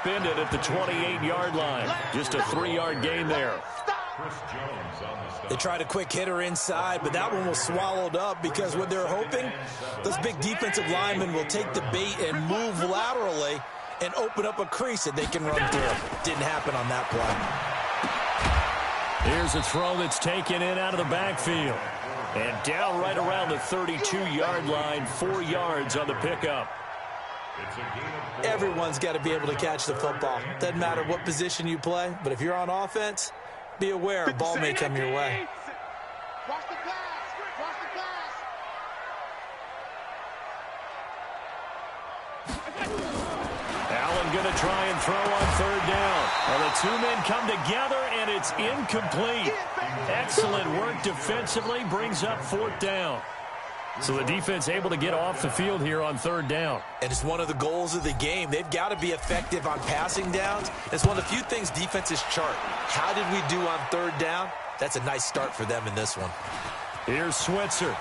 upended at the 28-yard line. Just a 3-yard gain there. They tried a quick hitter inside, but that one was swallowed up because what they're hoping, those big defensive linemen will take the bait and move laterally and open up a crease that they can run through. Didn't happen on that play. Here's a throw that's taken in out of the backfield. And down right around the 32-yard line, 4 yards on the pickup. Everyone's got to be able to catch the football. Doesn't matter what position you play, but if you're on offense, be aware a ball may come your way. Watch the pass. Watch the pass. Allen going to try and throw on 3rd down. Well, the two men come together, and it's incomplete. Excellent work defensively, brings up 4th down. So the defense able to get off the field here on 3rd down. And it's one of the goals of the game. They've got to be effective on passing downs. It's one of the few things defenses chart. How did we do on 3rd down? That's a nice start for them in this one. Here's Switzer.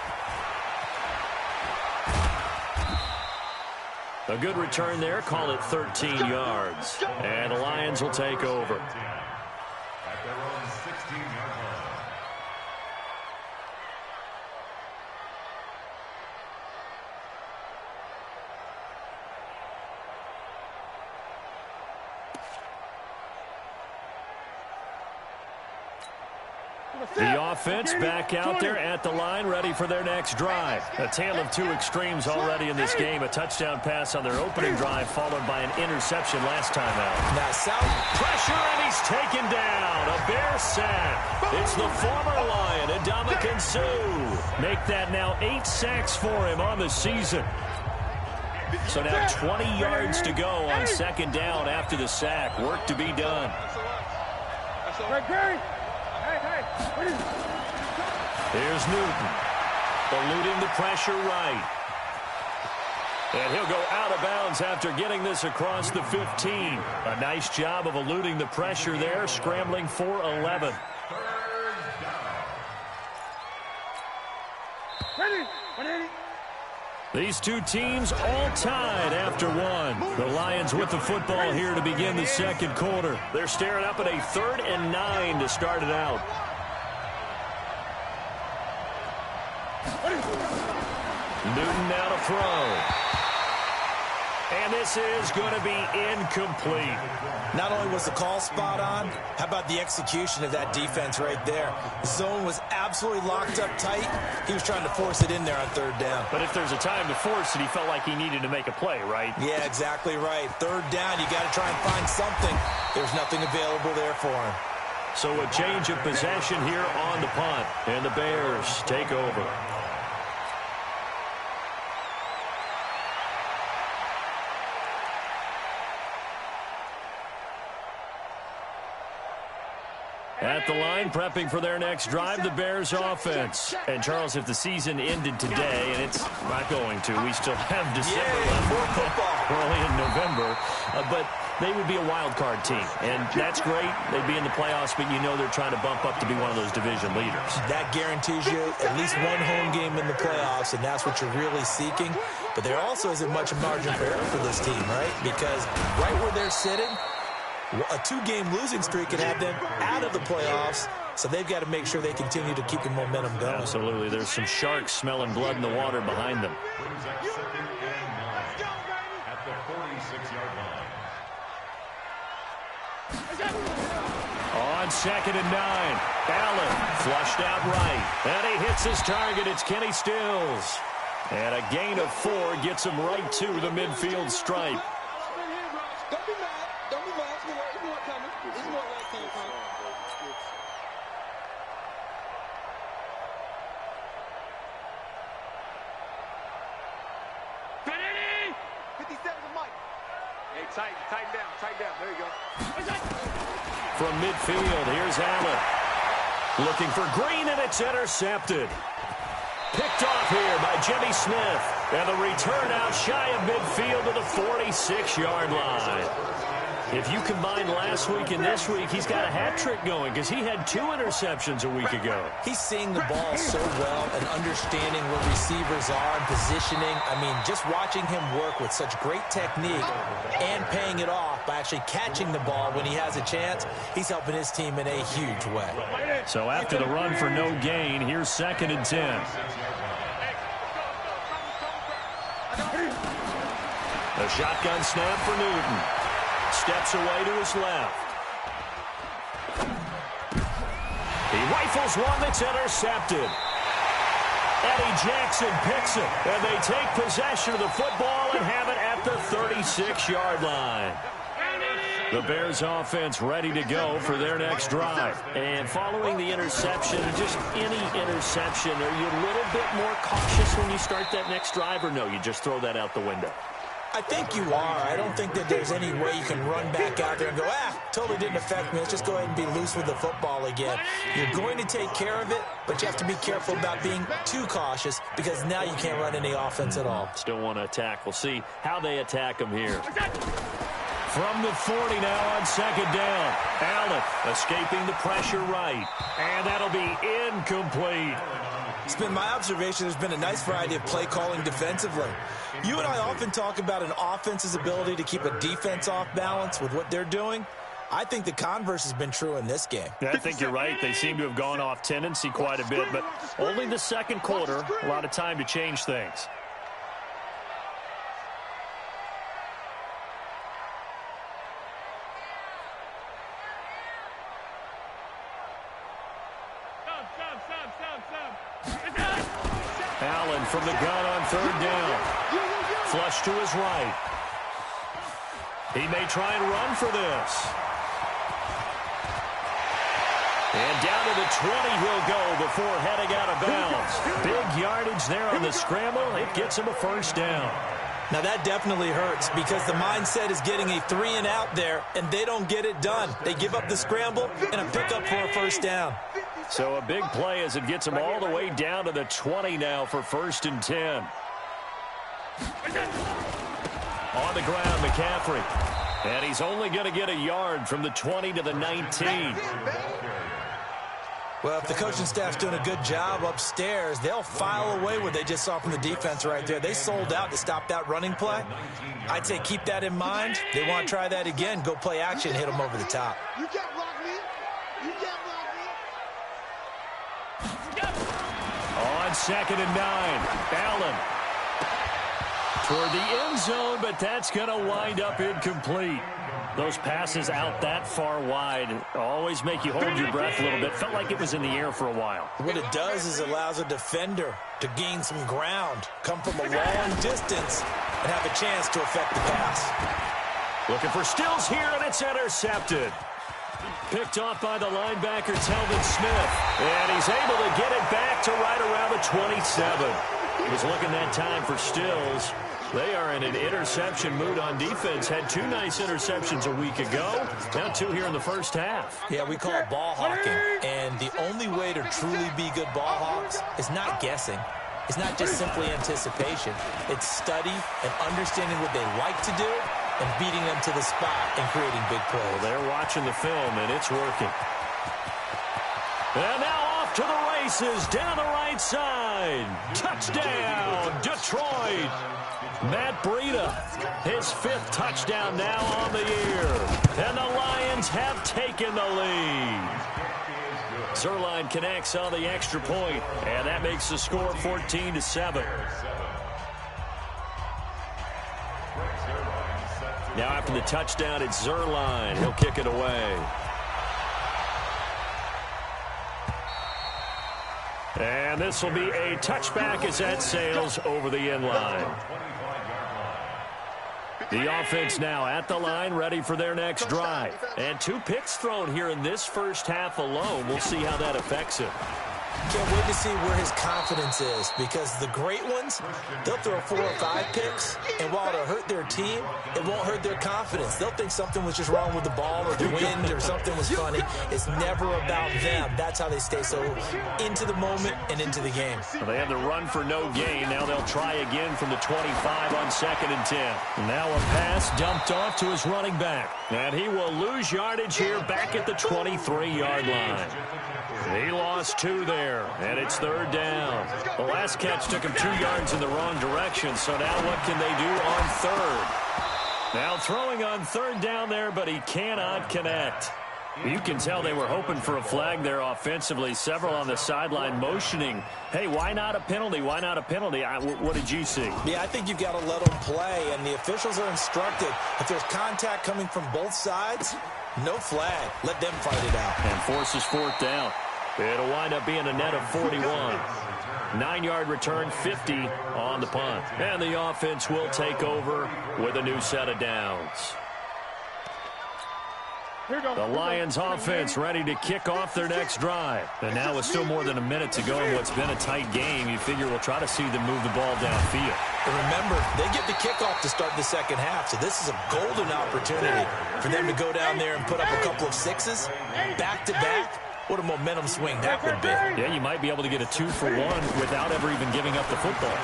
A good return there. Call it 13 yards. And the Lions will take over. At their own 16-yard line. The offense back out there at the line, ready for their next drive. A tale of two extremes already in this game. A touchdown pass on their opening drive, followed by an interception last time out. Now, South pressure, and he's taken down. A Bear sack. It's the former Lion, Ndamukong Suh. Make that now 8 sacks for him on the season. So now 20 yards to go on 2nd down after the sack. Work to be done. Here's Newton, eluding the pressure right. And he'll go out of bounds after getting this across the 15. A nice job of eluding the pressure there, scrambling for 11. These two teams all tied after one. The Lions with the football here to begin the 2nd quarter. They're staring up at a 3rd and 9 to start it out. Newton now to throw. And this is going to be incomplete. Not only was the call spot on, how about the execution of that defense right there? The zone was absolutely locked up tight. He was trying to force it in there on 3rd down. But if there's a time to force it, he felt like he needed to make a play, right? Yeah, exactly right. 3rd down, you got to try and find something. There's nothing available there for him. So a change of possession here on the punt. And the Bears take over. At the line, prepping for their next drive, the Bears offense. And, Charles, if the season ended today, and it's not going to, we still have December left. More football. We're only in November. But they would be a wild card team. And that's great. They'd be in the playoffs, but you know they're trying to bump up to be one of those division leaders. That guarantees you at least one home game in the playoffs, and that's what you're really seeking. But there also isn't much margin for error for this team, right? Because right where they're sitting, a 2-game losing streak can have them out of the playoffs, so they've got to make sure they continue to keep the momentum going. Absolutely. There's some sharks smelling blood in the water behind them. Brings up 2nd and 9 at the 46-yard line. On 2nd and 9, Allen flushed out right. And he hits his target. It's Kenny Stills. And a gain of 4 gets him right to the midfield stripe. Tighten down. There you go. From midfield, here's Allen. Looking for Green, and it's intercepted. Picked off here by Jimmy Smith. And the return out shy of midfield to the 46-yard line. If you combine last week and this week, he's got a hat trick going because he had 2 interceptions a week ago. He's seeing the ball so well and understanding where receivers are and positioning. I mean, just watching him work with such great technique and paying it off by actually catching the ball when he has a chance, he's helping his team in a huge way. So after the run for no gain, here's 2nd and 10. A shotgun snap for Newton. Steps away to his left. He rifles one that's intercepted. Eddie Jackson picks it, and they take possession of the football and have it at the 36-yard line. The Bears offense ready to go for their next drive. And following the interception, just any interception, are you a little bit more cautious when you start that next drive, or no, you just throw that out the window? I think you are. I don't think that there's any way you can run back out there and go, totally didn't affect me. Let's just go ahead and be loose with the football again. You're going to take care of it, but you have to be careful about being too cautious because now you can't run any offense at all. Still want to attack. We'll see how they attack him here. From the 40 now on 2nd down. Allen escaping the pressure right. And that'll be incomplete. It's been my observation there's been a nice variety of play calling defensively. You and I often talk about an offense's ability to keep a defense off balance with what they're doing. I think the converse has been true in this game. I think you're right. They seem to have gone off tendency quite a bit, but only the 2nd quarter, a lot of time to change things. Allen from the gun on 3rd down. Flush to his right. He may try and run for this. And down to the 20 he'll go before heading out of bounds. Big yardage there on the scramble. It gets him a 1st down. Now that definitely hurts because the mindset is getting a 3-and-out there, and they don't get it done. They give up the scramble and a pickup for a 1st down. So a big play as it gets him all the way down to the 20 now for 1st and 10. On the ground, McCaffrey. And he's only going to get a yard from the 20 to the 19. Well, if the coaching staff's doing a good job upstairs, they'll file away what they just saw from the defense right there. They sold out to stop that running play. I'd say keep that in mind. They want to try that again. Go play action, hit them over the top. You can't block me. You can't block me. On 2nd and 9, Allen toward the end zone, but that's going to wind up incomplete. Those passes out that far wide always make you hold your breath a little bit. Felt like it was in the air for a while. What it does is it allows a defender to gain some ground, come from a long distance, and have a chance to affect the pass. Looking for Stills here, and it's intercepted. Picked off by the linebacker, Telvin Smith. And he's able to get it back to right around the 27. He was looking that time for Stills. They are in an interception mood on defense. Had 2 nice interceptions a week ago. Now 2 here in the 1st half. Yeah, we call it ball hawking. And the only way to truly be good ball hawks is not guessing. It's not just simply anticipation. It's study and understanding what they like to do and beating them to the spot and creating big plays. Well, they're watching the film, and it's working. And now off to the races down the right side. Touchdown, Detroit. Matt Breida, his 5th touchdown now on the year. And the Lions have taken the lead. Zerline connects on the extra point, and that makes the score 14-7. Now after the touchdown, it's Zerline. He'll kick it away. And this will be a touchback as that sails over the end line. The offense now at the line, ready for their next drive. And 2 picks thrown here in this 1st half alone. We'll see how that affects it. Can't wait to see where his confidence is, because the great ones, they'll throw 4 or 5 picks, and while it'll hurt their team, it won't hurt their confidence. They'll think something was just wrong with the ball or the wind or something was funny. It's never about them. That's how they stay so into the moment and into the game. Well, they had the run for no gain. Now they'll try again from the 25 on 2nd and 10. Now a pass dumped off to his running back. And he will lose yardage here back at the 23-yard line. He lost 2 there, and it's 3rd down. The last catch took him 2 yards in the wrong direction, so now what can they do on 3rd? Now throwing on 3rd down there, but he cannot connect. You can tell they were hoping for a flag there offensively. Several on the sideline motioning, hey, why not a penalty? Why not a penalty? What did you see? Yeah, I think you've got to let them play, and the officials are instructed. If there's contact coming from both sides, no flag. Let them fight it out. And forces 4th down. It'll wind up being a net of 41. 9-yard return, 50 on the punt. And the offense will take over with a new set of downs. The Lions offense ready to kick off their next drive. And now with still more than a minute to go in what's been a tight game, you figure we'll try to see them move the ball downfield. And remember, they get the kickoff to start the second half, so this is a golden opportunity for them to go down there and put up a couple of 6s back-to-back. What a momentum swing that would be. Yeah, you might be able to get a 2-for-1 without ever even giving up the football.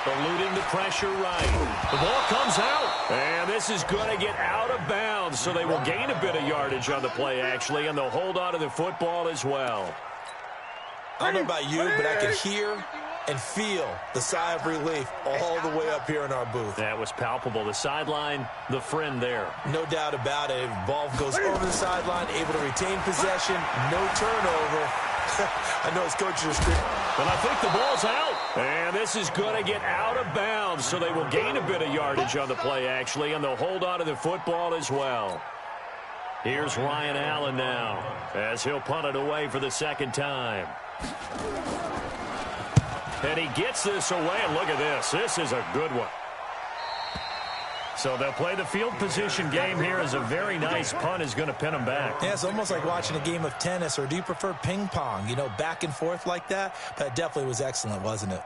Eluding the pressure right. The ball comes out. And this is going to get out of bounds, so they will gain a bit of yardage on the play, actually, and they'll hold on to the football as well. I don't know about you, but I could hear and feel the sigh of relief all the way up here in our booth. That was palpable. The sideline, the friend there. No doubt about it. Ball goes over the sideline, able to retain possession, no turnover. I know his coaches are screaming. But I think the ball's out. And this is going to get out of bounds, so they will gain a bit of yardage on the play, actually, and they'll hold on to the football as well. Here's Ryan Allen now, as he'll punt it away for the 2nd time. And he gets this away, and look at this. This is a good one. So they'll play the field position game here as a very nice punt is going to pin them back. Yeah, it's almost like watching a game of tennis, or do you prefer ping pong? You know, back and forth like that? But it definitely was excellent, wasn't it?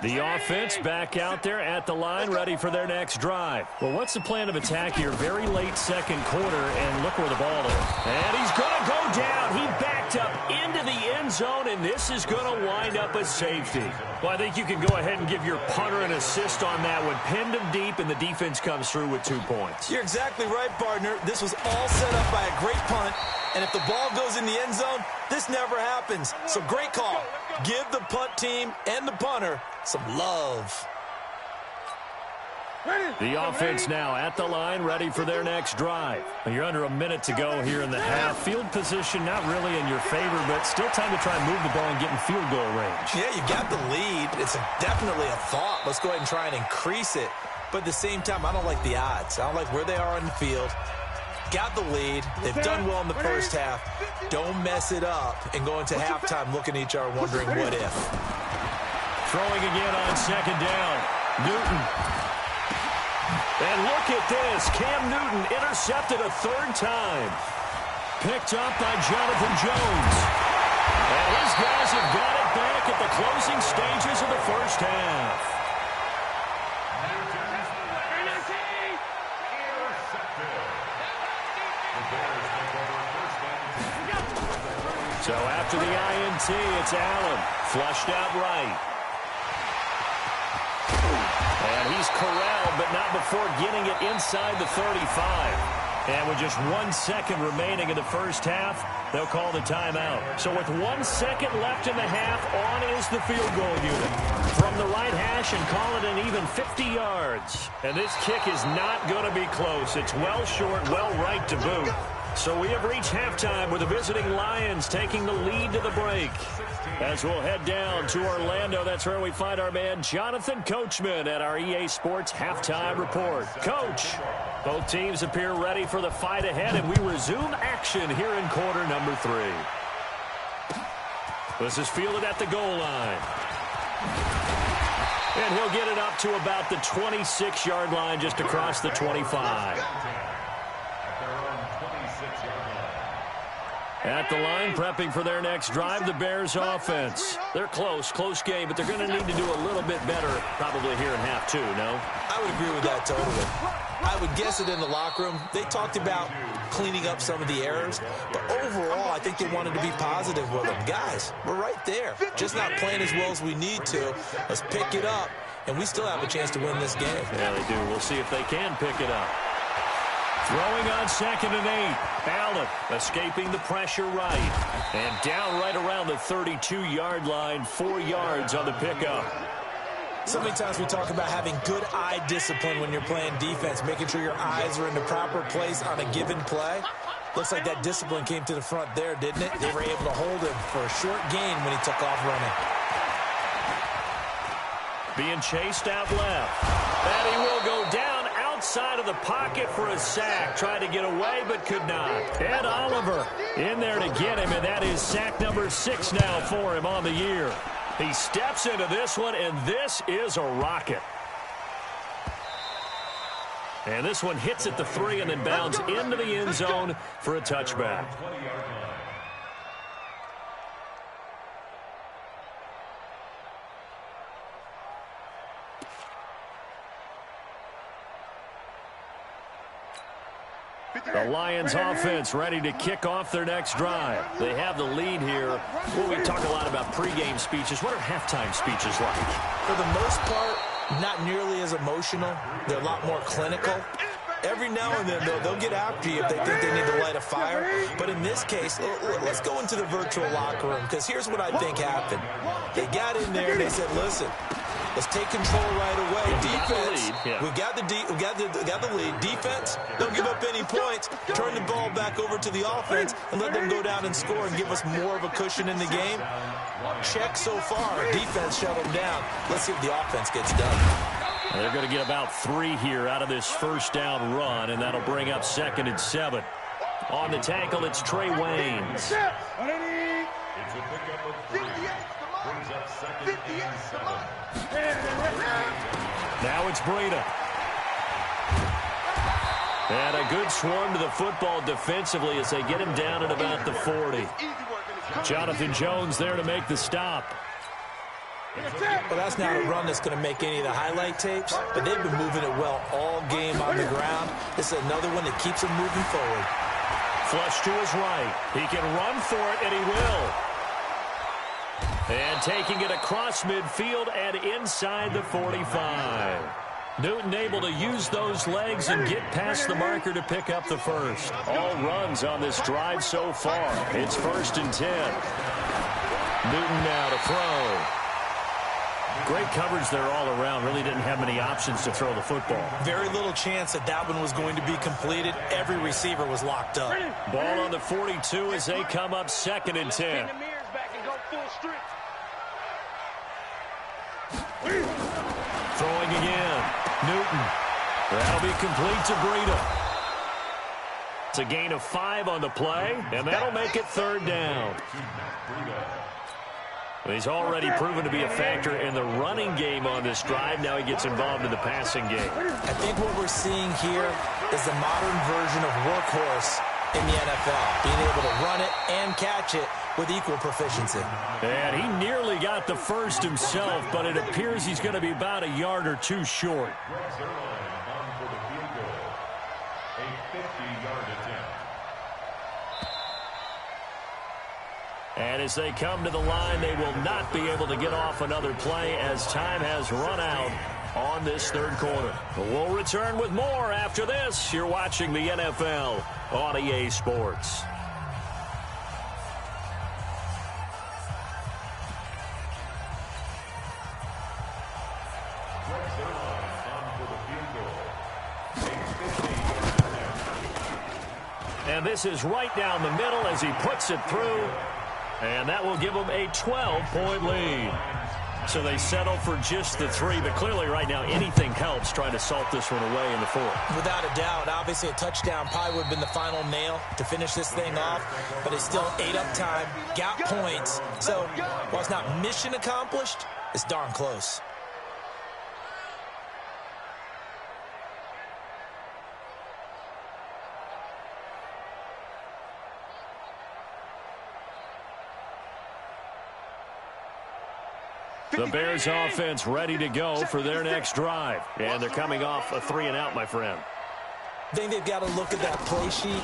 The offense back out there at the line, ready for their next drive. Well, what's the plan of attack here? Very late 2nd quarter, and look where the ball is. And he's going to go down. He backed up into the end zone, and this is going to wind up a safety. Well, I think you can go ahead and give your punter an assist on that one. Pinned him deep, and the defense comes through with 2 points. You're exactly right, partner. This was all set up by a great punt, and if the ball goes in the end zone, this never happens. So great call. Give the punt team and the punter some love. The offense now at the line, ready for their next drive. You're under a minute to go here in the half. Field position not really in your favor, but still time to try and move the ball and get in field goal range. Yeah, you got the lead. It's definitely a thought. Let's go ahead and try and increase it. But at the same time, I don't like the odds. I don't like where they are on the field. Got the lead. They've done well in the first half. Don't mess it up and go into halftime looking at each other wondering what if. Throwing again on 2nd down. Newton. And look at this. Cam Newton intercepted a 3rd time. Picked up by Jonathan Jones. And his guys have got it back at the closing stages of the first half. So after the INT, it's Allen. Flushed out right. And he's corralled, but not before getting it inside the 35. And with just 1 second remaining in the first half, they'll call the timeout. So with 1 second left in the half, on is the field goal unit. From the right hash and call it an even 50 yards. And this kick is not going to be close. It's well short, well right to boot. So we have reached halftime with the visiting Lions taking the lead to the break. As we'll head down to Orlando, that's where we find our man Jonathan Coachman at our EA Sports Halftime Report. Coach, both teams appear ready for the fight ahead, and we resume action here in quarter number 3. This is fielded at the goal line. And he'll get it up to about the 26-yard line, just across the 25. At the line, prepping for their next drive, the Bears offense. They're close game, but they're going to need to do a little bit better probably here in half two, no? I would agree with that totally. I would guess it in the locker room. They talked about cleaning up some of the errors, but overall, I think they wanted to be positive with them. Guys, we're right there. Just not playing as well as we need to. Let's pick it up, and we still have a chance to win this game. Yeah, they do. We'll see if they can pick it up. Throwing on 2nd and 8. Allen escaping the pressure right. And down right around the 32-yard line, 4 yards on the pickup. So many times we talk about having good eye discipline when you're playing defense, making sure your eyes are in the proper place on a given play. Looks like that discipline came to the front there, didn't it? They were able to hold him for a short gain when he took off running. Being chased out left. And he will go down outside of the pocket for a sack. Tried to get away, but could not. Ed Oliver in there to get him, and that is sack number 6 now for him on the year. He steps into this one, and this is a rocket. And this one hits at the 3 and then bounds into the end zone for a touchback. The Lions offense ready to kick off their next drive. They have the lead here. Well, we talk a lot about pregame speeches. What are halftime speeches like? For the most part, not nearly as emotional. They're a lot more clinical. Every now and then, they'll get after you if they think they need to light a fire. But in this case, let's go into the virtual locker room, because here's what I think happened. They got in there and they said, listen, let's take control right away. Defense, we got the lead. Defense, don't give up any points. Turn the ball back over to the offense and let them go down and score and give us more of a cushion in the game. Check so far. Defense shut them down. Let's see if the offense gets done. They're going to get about 3 here out of this first down run, and that'll bring up 2nd and 7. On the tackle, it's Trey Waynes. It's a pickup of 3. Brings up 2nd and 7. Now it's Breida. And a good swarm to the football defensively as they get him down at about the 40. Jonathan Jones there to make the stop. Well, that's not a run that's going to make any of the highlight tapes, but they've been moving it well all game on the ground. This is another one that keeps them moving forward. Flush to his right. He can run for it, and he will. And taking it across midfield and inside the 45. Newton able to use those legs and get past the marker to pick up the first. All runs on this drive so far. It's 1st and 10. Newton now to throw. Great coverage there all around. Really didn't have many options to throw the football. Very little chance that one was going to be completed. Every receiver was locked up. Ball on the 42 as they come up 2nd and 10. Throwing again. Newton. That'll be complete to Breida. It's a gain of 5 on the play, and that'll make it 3rd down. He's already proven to be a factor in the running game on this drive. Now he gets involved in the passing game. I think what we're seeing here is the modern version of workhorse in the NFL, being able to run it and catch it with equal proficiency. And he nearly got the first himself, but it appears he's going to be about a yard or 2 short. And as they come to the line, they will not be able to get off another play as time has run out on this 3rd quarter. We'll return with more after this. You're watching the NFL on EA Sports. And this is right down the middle as he puts it through. And that will give them a 12-point lead. So they settle for just the 3, but clearly right now anything helps trying to salt this one away in the 4th. Without a doubt, obviously a touchdown probably would have been the final nail to finish this thing off, but it's still ate up time, got points. So while it's not mission accomplished, it's darn close. The Bears offense ready to go for their next drive. And they're coming off a 3-and-out, my friend. I think they've got to look at that play sheet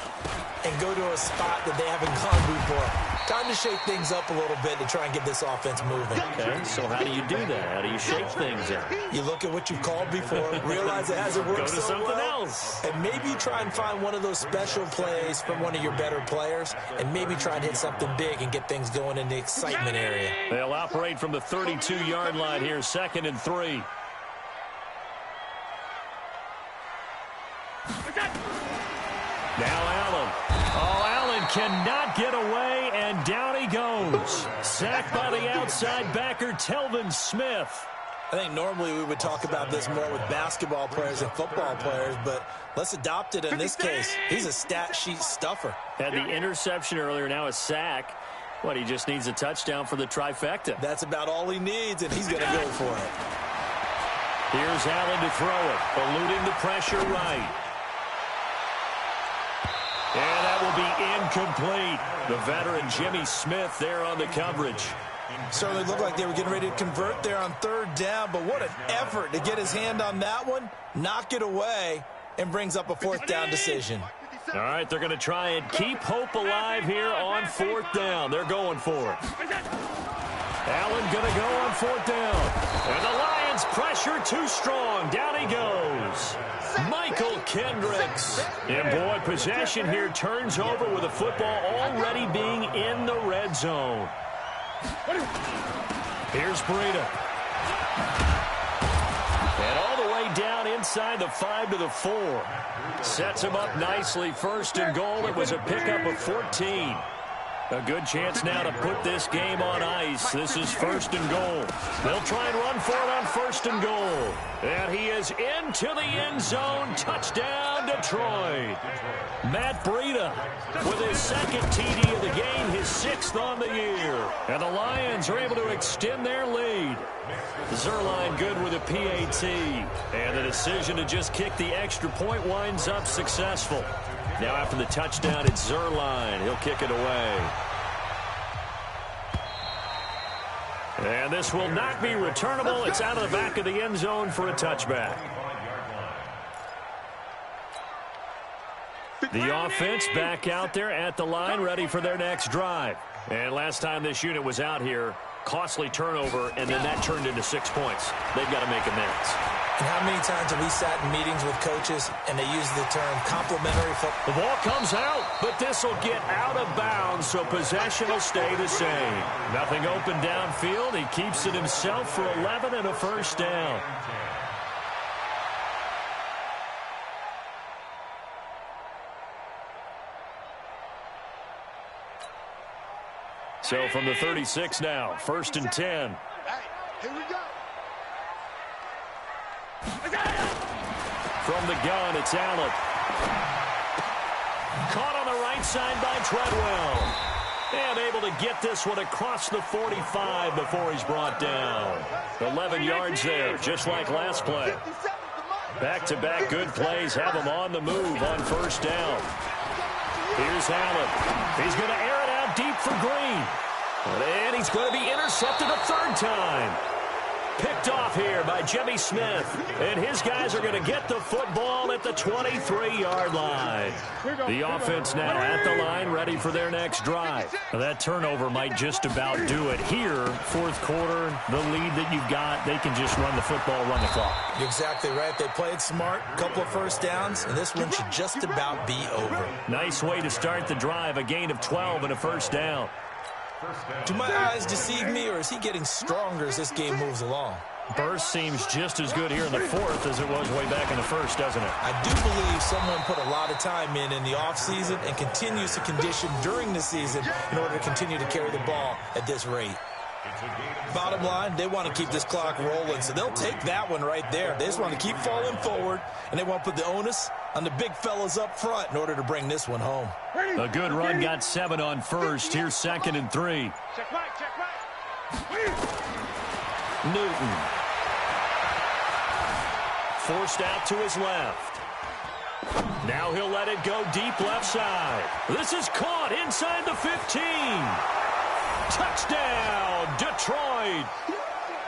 and go to a spot that they haven't gone before. Time to shake things up a little bit to try and get this offense moving. Okay, so how do you do that? How do you shake things up? You look at what you've called before, realize it hasn't worked Go to so something well, else. and maybe you try and find one of those special plays from one of your better players, and maybe try and hit something big and get things going in the excitement area. They'll operate from the 32-yard line here, 2nd and 3. Now Allen. Oh, Allen cannot get away, and down he goes. Sacked by the outside backer, Telvin Smith. I think normally we would talk about this more with basketball players and football players, but let's adopt it in this case. He's a stat sheet stuffer. Had the interception earlier, now a sack. What, he just needs a touchdown for the trifecta. That's about all he needs, and he's going to go for it. Here's Allen to throw it, eluding the pressure right. And that will be incomplete. The veteran Jimmy Smith there on the coverage. Certainly looked like they were getting ready to convert there on 3rd down, but what an effort to get his hand on that one, knock it away, and brings up a 4th down decision. All right, they're going to try and keep hope alive here on 4th down. They're going for it. Allen going to go on 4th down. And the Lions pressure too strong. Down he goes. Michael Kendricks. And boy, possession here turns over with the football already being in the red zone. Here's Breida. And all the way down inside the 5 to the 4. Sets him up nicely. 1st and goal. It was a pickup of 14. A good chance now to put this game on ice. This is 1st and goal. They'll try and run for it on 1st and goal. And he is into the end zone. Touchdown, Detroit. Matt Breida with his 2nd TD of the game, his 6th on the year. And the Lions are able to extend their lead. Zuerlein good with a PAT. And the decision to just kick the extra point winds up successful. Now after the touchdown, it's Zuerlein. He'll kick it away. And this will not be returnable. It's out of the back of the end zone for a touchback. The offense back out there at the line, ready for their next drive. And last time this unit was out here, costly turnover, and then that turned into 6 points. They've got to make amends. And how many times have we sat in meetings with coaches and they use the term complimentary football? The ball comes out, but this will get out of bounds, so possession will stay the same. Nothing open downfield. He keeps it himself for 11 and a 1st down. So from the 36 now, 1st and 10. Hey, here we go. From the gun, it's Allen. Caught on the right side by Treadwell. And able to get this one across the 45 before he's brought down. 11 yards there, just like last play. Back-to-back good plays have him on the move on 1st down. Here's Allen. He's going to air it out deep for Green. And he's going to be intercepted a 3rd time. Picked off here by Jimmy Smith. And his guys are going to get the football at the 23-yard line. The offense now at the line, ready for their next drive. Now that turnover might just about do it. Here, 4th quarter, the lead that you've got, they can just run the football, run the clock. You're exactly right. They played smart, a couple of 1st downs, and this one should just about be over. Nice way to start the drive, a gain of 12 and a 1st down. Do my eyes deceive me, or is he getting stronger as this game moves along? Burst seems just as good here in the 4th as it was way back in the 1st, doesn't it? I do believe someone put a lot of time in the offseason and continues to condition during the season in order to continue to carry the ball at this rate. Bottom line, they want to keep this clock rolling, so they'll take that one right there. They just want to keep falling forward, and they want to put the onus on the big fellas up front in order to bring this one home. A good run, got 7 on 1st. Here's 2nd and 3. Check right. Newton. Forced out to his left. Now he'll let it go deep left side. This is caught inside the 15. Touchdown, Detroit.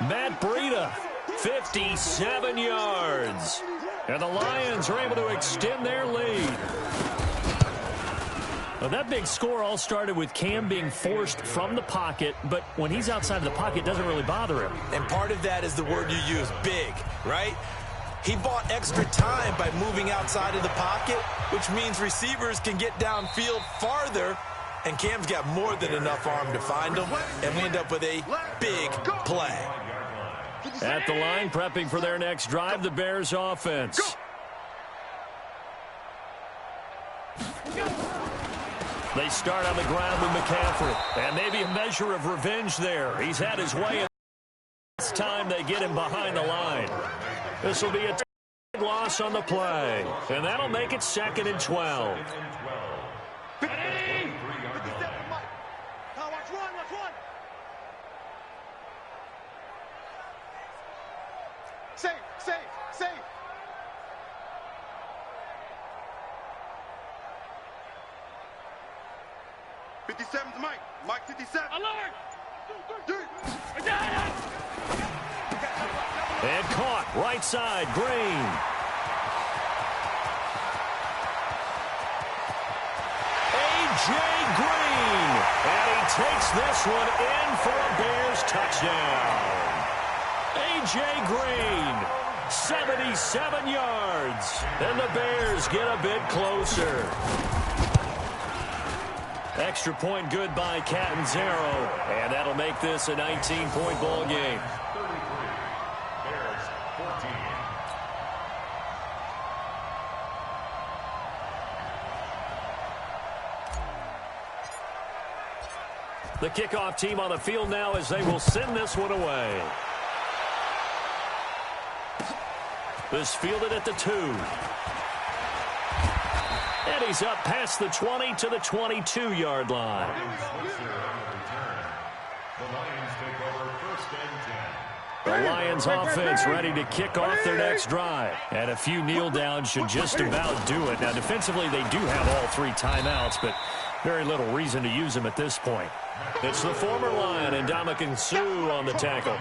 Matt Breida, 57 yards. And the Lions are able to extend their lead. Well, that big score all started with Cam being forced from the pocket, but when he's outside of the pocket, it doesn't really bother him. And part of that is the word you use, big, right? He bought extra time by moving outside of the pocket, which means receivers can get downfield farther, and Cam's got more than enough arm to find him, and we end up with a big play. At the line, prepping for their next drive, the Bears offense. They start on the ground with McCaffrey, and maybe a measure of revenge there. He's had his way, and this time they get him behind the line. This will be a loss on the play, and that'll make it 2nd and 12. Safe. 57's Mike. Mike 57. Alert! And caught, right side, Green. A.J. Green. And he takes this one in for a Bears touchdown. A.J. Green, 77 yards. And the Bears get a bit closer. Extra point good by Catanzaro. And that'll make this a 19-point ball game. 33. Bears 14. The kickoff team on the field now as they will send this one away. This fielded at the 2. And he's up past the 20 to the 22-yard line. The Lions offense ready to kick off their next drive. And a few kneel downs should just about do it. Now, defensively, they do have all 3 timeouts, but very little reason to use them at this point. It's the former Lion and Ndamukong Suh on the tackle.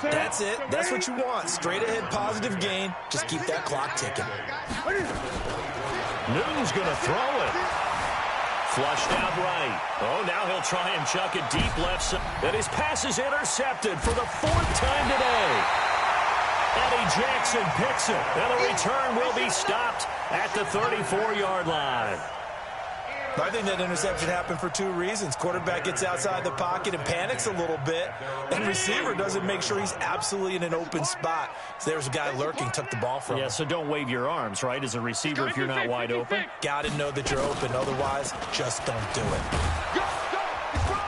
That's it. That's what you want. Straight ahead, positive gain. Just keep that clock ticking. Newton's going to throw it. Flushed out right. Oh, now he'll try and chuck it deep left side. And his pass is intercepted for the 4th time today. Eddie Jackson picks it. And the return will be stopped at the 34-yard line. I think that interception happened for 2 reasons. Quarterback gets outside the pocket and panics a little bit, and receiver doesn't make sure he's absolutely in an open spot. So there's a guy lurking, took the ball from him. Yeah, so don't wave your arms, right, as a receiver if you're not wide open. Got to know that you're open. Otherwise, just don't do it.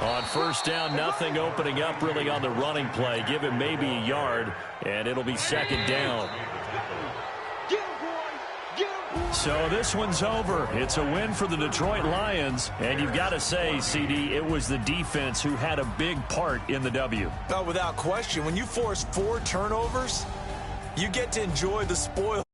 On first down, nothing opening up really on the running play. Give him maybe a yard, and it'll be 2nd down. So this one's over. It's a win for the Detroit Lions. And you've got to say, CD, it was the defense who had a big part in the W. Oh, without question. When you force 4 turnovers, you get to enjoy the spoils.